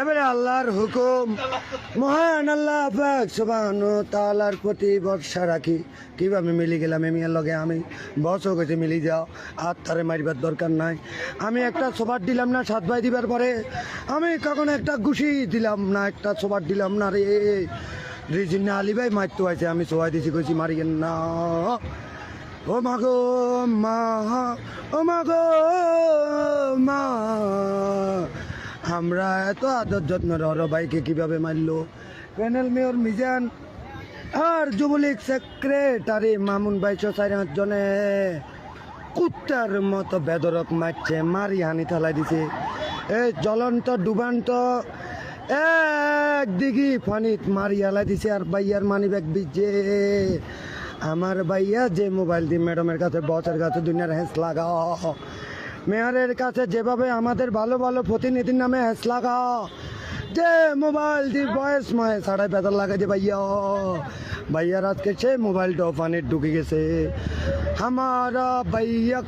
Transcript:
এবারে আল্লাহর হুকুম, মহান আল্লাহ পাক সুবহানাহু ওয়া তাআলার প্রতি ভরসা রাখি। কিভাবে মিলি গেলাম এমিয়ার লগে, আমি বসও গেছে মিলি যাও, আর তারে মারিবার দরকার নাই। আমি একটা সোবার দিলাম না 7 ভাই দিবার পরে, আমি কখনো একটা ঘুষি দিলাম না, একটা সোবার দিলাম না রে। রিজিন আলী ভাই মারতে হয়েছে, আমি সোয়াই দিছি, কইছি মারিয়েন না। ও মা গো মা, ও মা গো মা, আমরা এত আদর যত্ন রহর ভাইকে কিভাবে মারলো। প্যানেল মেয়র মিজান আর যুবলীগ সেক্রেটারি মামুন ভাই 4-5 জনে কুত্তার মতো বেদরক মারছে, মারি হানি থালাই দিছে। এই জ্বলন্ত ডুবান্ত একদিকে ফানিত মারি হালাই দিছে। আর ভাইয়ার মানি ব্যাগ বিজে, আমার ভাইয়া যে মোবাইল দিয়ে ম্যাডামের কাছে, বসের কাছে দুনিয়ার হ্যাঁস লাগাও, মেয়রের কাছে যেভাবে আমাদের ভালো ভালো প্রতিনিধির নামে হ্যাঁস লাগাও, যে মোবাইল দিয়ে বয়স ময়ে সাড়াই বেদর লাগাই যে ভাইয়া, ভাইয়ার আজকে সে মোবাইলটাও পানির ঢুকে গেছে। আমারা ভাইয়া